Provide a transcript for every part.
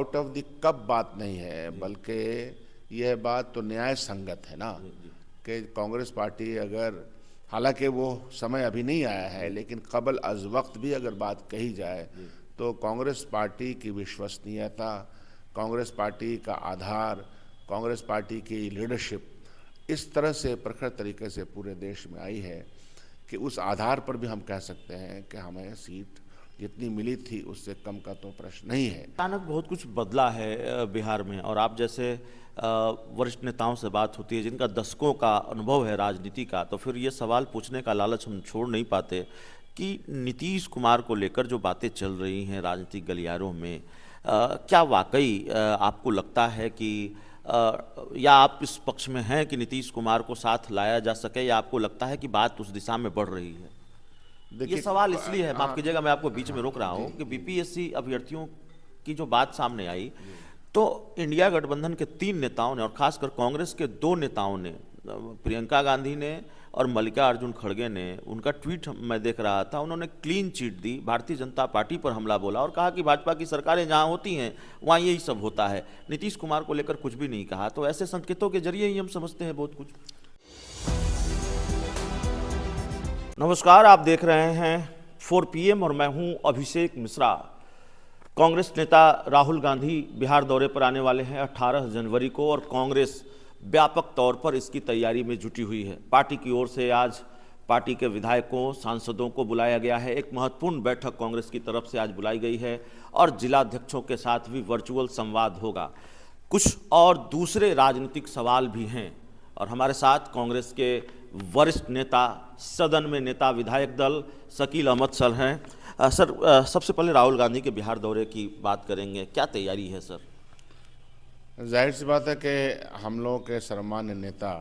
Out of the cup बात नहीं है, बल्कि यह बात तो न्याय संगत है ना कि कांग्रेस पार्टी अगर, हालांकि वो समय अभी नहीं आया है, लेकिन कबल अज वक्त भी अगर बात कही जाए तो कांग्रेस पार्टी की विश्वसनीयता, कांग्रेस पार्टी का आधार, कांग्रेस पार्टी की लीडरशिप इस तरह से प्रखर तरीके से पूरे देश में आई है कि उस आधार पर भी हम कह सकते हैं कि हमें सीट जितनी मिली थी उससे कम का तो प्रश्न नहीं है। अचानक बहुत कुछ बदला है बिहार में, और आप जैसे वरिष्ठ नेताओं से बात होती है जिनका दशकों का अनुभव है राजनीति का, तो फिर ये सवाल पूछने का लालच हम छोड़ नहीं पाते कि नीतीश कुमार को लेकर जो बातें चल रही हैं राजनीतिक गलियारों में, क्या वाकई आपको लगता है कि या आप इस पक्ष में हैं कि नीतीश कुमार को साथ लाया जा सके, या आपको लगता है कि बात उस दिशा में बढ़ रही है? ये सवाल इसलिए है, माफ कीजिएगा मैं आपको बीच में रोक रहा हूं, कि बीपीएससी अभ्यर्थियों की जो बात सामने आई तो इंडिया गठबंधन के 3 नेताओं ने और खासकर कांग्रेस के 2 नेताओं ने, प्रियंका गांधी ने और मल्लिकार्जुन खड़गे ने, उनका ट्वीट मैं देख रहा था, उन्होंने क्लीन चिट दी, भारतीय जनता पार्टी पर हमला बोला और कहा कि भाजपा की सरकारें जहां होती हैं वहां यही सब होता है। नीतीश कुमार को लेकर कुछ भी नहीं कहा। तो ऐसे संकेतों के जरिए ही हम समझते हैं बहुत कुछ। नमस्कार, आप देख रहे हैं 4 PM और मैं हूं अभिषेक मिश्रा। कांग्रेस नेता राहुल गांधी बिहार दौरे पर आने वाले हैं 18 जनवरी को, और कांग्रेस व्यापक तौर पर इसकी तैयारी में जुटी हुई है। पार्टी की ओर से आज पार्टी के विधायकों, सांसदों को बुलाया गया है। एक महत्वपूर्ण बैठक कांग्रेस की तरफ से आज बुलाई गई है और जिलाध्यक्षों के साथ भी वर्चुअल संवाद होगा। कुछ और दूसरे राजनीतिक सवाल भी हैं और हमारे साथ कांग्रेस के वरिष्ठ नेता, सदन में नेता विधायक दल शकील अहमद सर हैं। सर, सबसे पहले राहुल गांधी के बिहार दौरे की बात करेंगे, क्या तैयारी है सर? जाहिर सी बात है कि हम लोगों के सम्मान्य नेता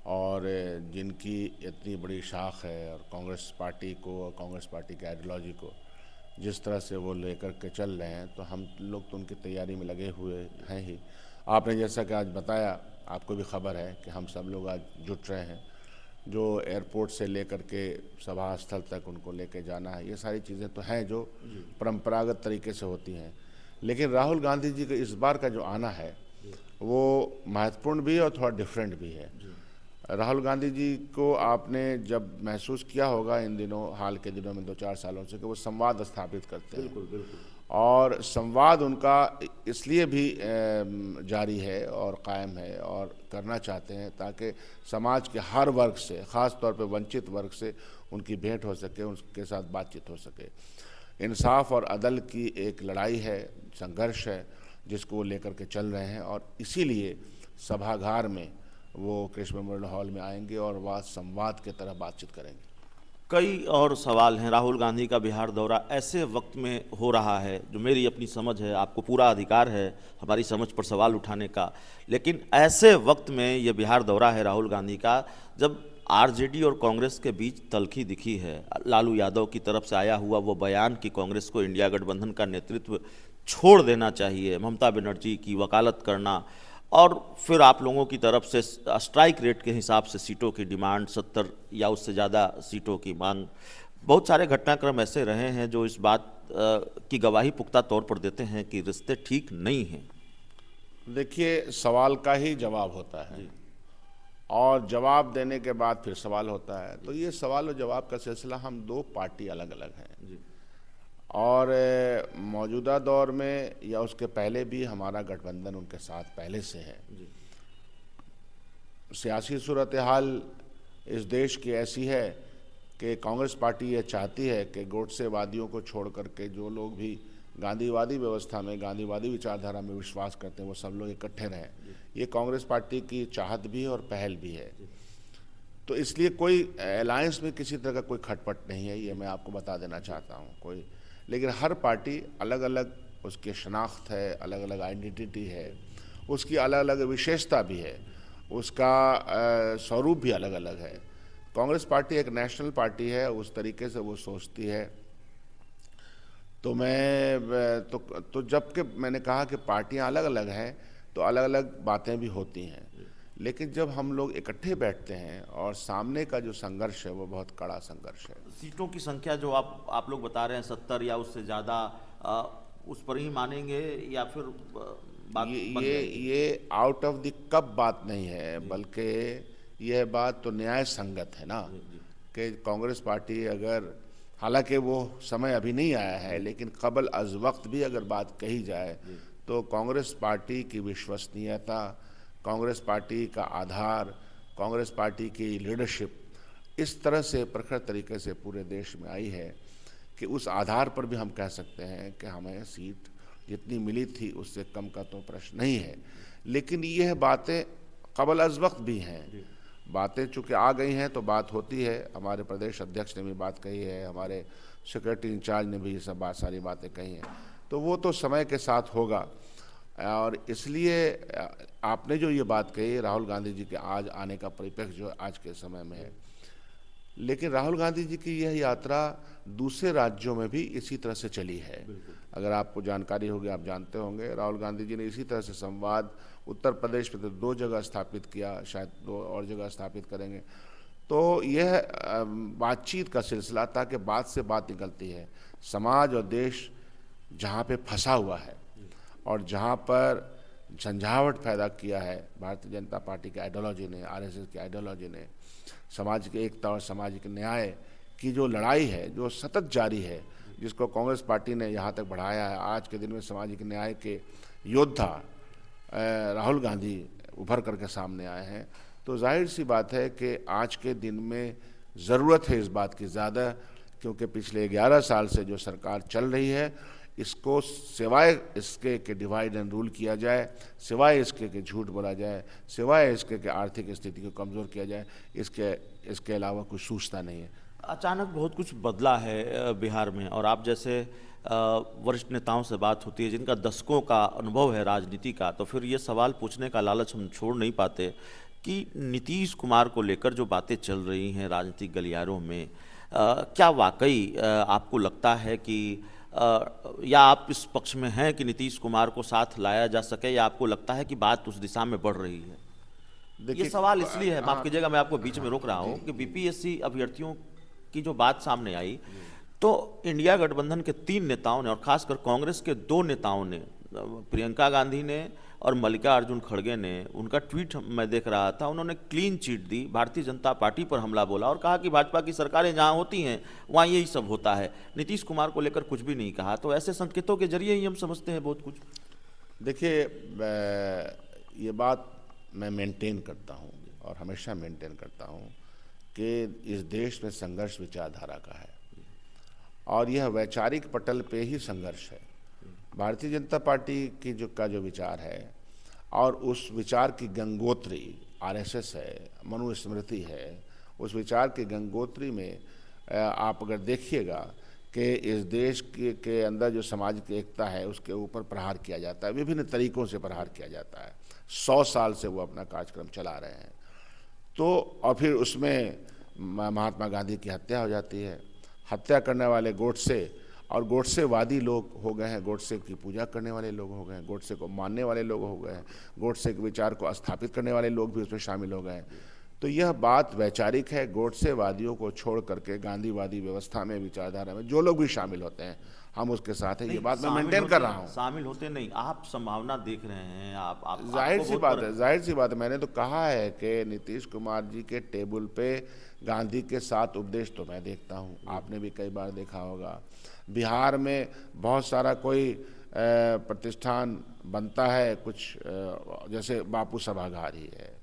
और जिनकी इतनी बड़ी शाख है, और कांग्रेस पार्टी को और कांग्रेस पार्टी की आइडियोलॉजी को जिस तरह से वो लेकर के चल रहे हैं, तो हम लोग तो उनकी तैयारी में लगे हुए हैं ही। आपने जैसा कि आज बताया, आपको भी खबर है कि हम सब लोग आज जुट रहे हैं। जो एयरपोर्ट से लेकर के सभा स्थल तक उनको लेके जाना है, ये सारी चीज़ें तो हैं जो परंपरागत तरीके से होती हैं। लेकिन राहुल गांधी जी का इस बार का जो आना है वो महत्वपूर्ण भी है और थोड़ा डिफरेंट भी है। राहुल गांधी जी को आपने जब महसूस किया होगा इन दिनों, हाल के दिनों में 2-4 सालों से, कि वो संवाद स्थापित करते हैं। बिल्कुल बिल्कुल। और संवाद उनका इसलिए भी जारी है और कायम है और करना चाहते हैं ताकि समाज के हर वर्ग से, ख़ास तौर पे वंचित वर्ग से उनकी भेंट हो सके, उनके साथ बातचीत हो सके। इंसाफ और अदल की एक लड़ाई है, संघर्ष है, जिसको वो लेकर के चल रहे हैं, और इसीलिए सभागार में वो कृष्ण मेमोरियल हॉल में आएंगे और वह संवाद के तरह बातचीत करेंगे। कई और सवाल हैं। राहुल गांधी का बिहार दौरा ऐसे वक्त में हो रहा है, जो मेरी अपनी समझ है, आपको पूरा अधिकार है हमारी समझ पर सवाल उठाने का, लेकिन ऐसे वक्त में ये बिहार दौरा है राहुल गांधी का जब आरजेडी और कांग्रेस के बीच तल्खी दिखी है। लालू यादव की तरफ से आया हुआ वो बयान कि कांग्रेस को इंडिया गठबंधन का नेतृत्व छोड़ देना चाहिए, ममता बनर्जी की वकालत करना, और फिर आप लोगों की तरफ से स्ट्राइक रेट के हिसाब से सीटों की डिमांड, 70 या उससे ज़्यादा सीटों की मांग। बहुत सारे घटनाक्रम ऐसे रहे हैं जो इस बात की गवाही पुख्ता तौर पर देते हैं कि रिश्ते ठीक नहीं हैं। देखिए, सवाल का ही जवाब होता है और जवाब देने के बाद फिर सवाल होता है। तो ये सवाल और जवाब का सिलसिला, हम 2 पार्टी अलग अलग हैं और मौजूदा दौर में या उसके पहले भी हमारा गठबंधन उनके साथ पहले से है। सियासी सूरत हाल इस देश की ऐसी है कि कांग्रेस पार्टी ये चाहती है कि गोडसेवादियों को छोड़ करके जो लोग भी गांधीवादी व्यवस्था में, गांधीवादी विचारधारा में विश्वास करते हैं, वो सब लोग इकट्ठे रहें। ये कांग्रेस पार्टी की चाहत भी है और पहल भी है। तो इसलिए कोई अलायंस में किसी तरह का कोई खटपट नहीं है, ये मैं आपको बता देना चाहता हूँ कोई। लेकिन हर पार्टी अलग अलग उसकी शनाख्त है, अलग अलग आइडेंटिटी है, उसकी अलग अलग विशेषता भी है, उसका स्वरूप भी अलग अलग है। कांग्रेस पार्टी एक नेशनल पार्टी है, उस तरीके से वो सोचती है। तो जबकि मैंने कहा कि पार्टियां अलग अलग हैं तो अलग अलग बातें भी होती हैं, लेकिन जब हम लोग इकट्ठे बैठते हैं और सामने का जो संघर्ष है वो बहुत कड़ा संघर्ष है। सीटों की संख्या जो आप लोग बता रहे हैं 70 या उससे ज़्यादा, उस पर ही मानेंगे या फिर बात ये बन ये जाएगी? ये आउट ऑफ द कप बात नहीं है, बल्कि यह बात तो न्याय संगत है ना जी जी कि कांग्रेस पार्टी अगर, हालांकि वो समय अभी नहीं आया है, लेकिन कबल अज वक्त भी अगर बात कही जाए जी तो कांग्रेस पार्टी की विश्वसनीयता, कांग्रेस पार्टी का आधार, कांग्रेस पार्टी की लीडरशिप इस तरह से प्रखर तरीके से पूरे देश में आई है कि उस आधार पर भी हम कह सकते हैं कि हमें सीट जितनी मिली थी उससे कम का तो प्रश्न नहीं है। लेकिन यह बातें कबल अज वक्त भी हैं, बातें चूँकि आ गई हैं तो बात होती है। हमारे प्रदेश अध्यक्ष ने भी बात कही है, हमारे सेक्रेटरी इंचार्ज ने भी ये सब सारी बातें कही हैं, तो वो तो समय के साथ होगा। और इसलिए आपने जो ये बात कही राहुल गांधी जी के आज आने का परिप्रेक्ष्य जो आज के समय में है, लेकिन राहुल गांधी जी की यह यात्रा दूसरे राज्यों में भी इसी तरह से चली है। अगर आपको जानकारी होगी, आप जानते होंगे, राहुल गांधी जी ने इसी तरह से संवाद उत्तर प्रदेश में तो 2 जगह स्थापित किया, शायद 2 और जगह स्थापित करेंगे। तो यह बातचीत का सिलसिला था कि बात से बात निकलती है। समाज और देश जहाँ पे फंसा हुआ है और जहाँ पर झंझावट पैदा किया है भारतीय जनता पार्टी की आइडियोलॉजी ने, आरएसएस की आइडियोलॉजी ने, समाज की एकता और सामाजिक न्याय की जो लड़ाई है, जो सतत जारी है, जिसको कांग्रेस पार्टी ने यहाँ तक बढ़ाया है। आज के दिन में सामाजिक न्याय के योद्धा राहुल गांधी उभर करके सामने आए हैं, तो जाहिर सी बात है कि आज के दिन में ज़रूरत है इस बात की ज़्यादा, क्योंकि पिछले 11 साल से जो सरकार चल रही है, इसको सिवाय इसके कि डिवाइड एंड रूल किया जाए, सिवाय इसके कि झूठ बोला जाए, सिवाय इसके कि आर्थिक स्थिति को कमज़ोर किया जाए, इसके अलावा कुछ सूझता नहीं है। अचानक बहुत कुछ बदला है बिहार में, और आप जैसे वरिष्ठ नेताओं से बात होती है जिनका दशकों का अनुभव है राजनीति का, तो फिर ये सवाल पूछने का लालच हम छोड़ नहीं पाते कि नीतीश कुमार को लेकर जो बातें चल रही हैं राजनीतिक गलियारों में, क्या वाकई आपको लगता है कि या आप इस पक्ष में हैं कि नीतीश कुमार को साथ लाया जा सके, या आपको लगता है कि बात उस दिशा में बढ़ रही है? ये सवाल इसलिए है, माफ कीजिएगा मैं आपको बीच में रोक रहा हूँ, कि बीपीएससी अभ्यर्थियों की जो बात सामने आई, तो इंडिया गठबंधन के 3 नेताओं ने और खासकर कांग्रेस के 2 नेताओं ने, प्रियंका गांधी ने और मल्लिकार्जुन खड़गे ने, उनका ट्वीट मैं देख रहा था, उन्होंने क्लीन चिट दी, भारतीय जनता पार्टी पर हमला बोला और कहा कि भाजपा की सरकारें जहां होती हैं वहां यही सब होता है, नीतीश कुमार को लेकर कुछ भी नहीं कहा। तो ऐसे संकेतों के जरिए ही हम समझते हैं बहुत कुछ। देखिए, ये बात मैं मेंटेन करता हूँ और हमेशा मेंटेन करता हूँ कि इस देश में संघर्ष विचारधारा का है और यह वैचारिक पटल पे ही संघर्ष है। भारतीय जनता पार्टी की जो विचार है और उस विचार की गंगोत्री आरएसएस है, मनुस्मृति है, उस विचार की गंगोत्री में आप अगर देखिएगा कि इस देश के अंदर जो सामाजिक एकता है उसके ऊपर प्रहार किया जाता है, विभिन्न तरीकों से प्रहार किया जाता है। 100 साल से वो अपना कार्यक्रम चला रहे हैं। तो और फिर उसमें महात्मा गांधी की हत्या हो जाती है, हत्या करने वाले गोडसे और गोडसेवादी लोग हो गए हैं, गोडसे की पूजा करने वाले लोग हो गए हैं, गोडसे को मानने वाले लोग हो गए हैं, गोडसे के विचार को स्थापित करने वाले लोग भी उसमें शामिल हो गए हैं। तो यह बात वैचारिक है। गोडसेवादियों को छोड़ करके गांधीवादी व्यवस्था में, विचारधारा में जो लोग भी शामिल होते हैं, हम उसके साथ हैं। ये बात मैं मेंटेन कर रहा हूँ। शामिल होते नहीं, आप संभावना देख रहे हैं, आप जाहिर सी बात है, जाहिर सी बात है। मैंने तो कहा है कि नीतीश कुमार जी के टेबल पे गांधी के 7 उपदेश तो मैं देखता हूँ, आपने भी कई बार देखा होगा। बिहार में बहुत सारा कोई प्रतिष्ठान बनता है, कुछ जैसे बापू सभागार ही है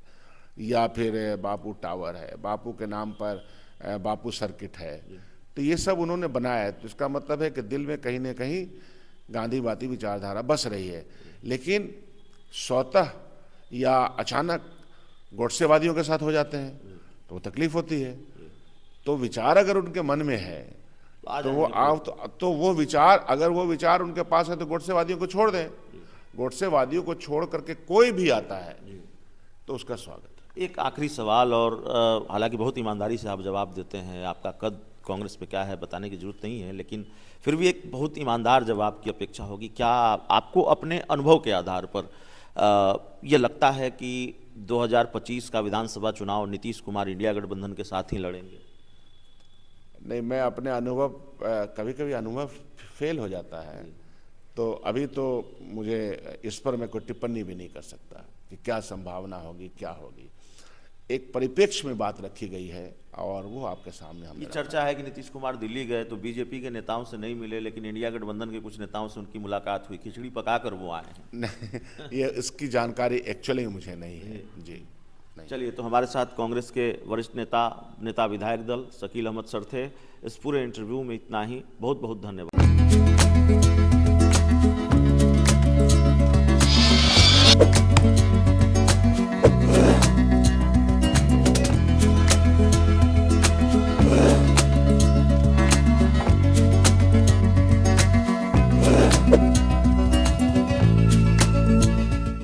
या फिर बापू टावर है, बापू के नाम पर बापू सर्किट है, तो ये सब उन्होंने बनाया है। तो इसका मतलब है कि दिल में कहीं ना कहीं गांधीवादी विचारधारा बस रही है। लेकिन स्वतः या अचानक गोडसेवादियों के साथ हो जाते हैं तो वो तकलीफ होती है। तो विचार अगर उनके मन में है तो वो विचार, अगर वो विचार उनके पास है तो गोडसेवादियों को छोड़ दें। गोडसेवादियों को छोड़ करके कोई भी आता है तो उसका स्वागत। एक आखिरी सवाल, और हालांकि बहुत ईमानदारी से आप जवाब देते हैं, आपका कद कांग्रेस में क्या है बताने की जरूरत नहीं है, लेकिन फिर भी एक बहुत ईमानदार जवाब की अपेक्षा होगी। क्या आपको अपने अनुभव के आधार पर ये लगता है कि 2025 का विधानसभा चुनाव नीतीश कुमार इंडिया गठबंधन के साथ ही लड़ेंगे? नहीं, मैं अपने अनुभव, कभी कभी अनुभव फेल हो जाता है, तो अभी तो मुझे इस पर मैं कोई टिप्पणी भी नहीं कर सकता कि क्या संभावना होगी, क्या होगी। एक परिप्रेक्ष्य में बात रखी गई है और वो आपके सामने हमने ये रखा चर्चा है कि नीतीश कुमार दिल्ली गए तो बीजेपी के नेताओं से नहीं मिले, लेकिन इंडिया गठबंधन के कुछ नेताओं से उनकी मुलाकात हुई, खिचड़ी पकाकर वो आए हैं। नहीं, ये इसकी जानकारी एक्चुअली मुझे नहीं है जी, नहीं। चलिए, तो हमारे साथ कांग्रेस के वरिष्ठ नेता विधायक दल शकील अहमद सर थे। इस पूरे इंटरव्यू में इतना ही। बहुत बहुत धन्यवाद।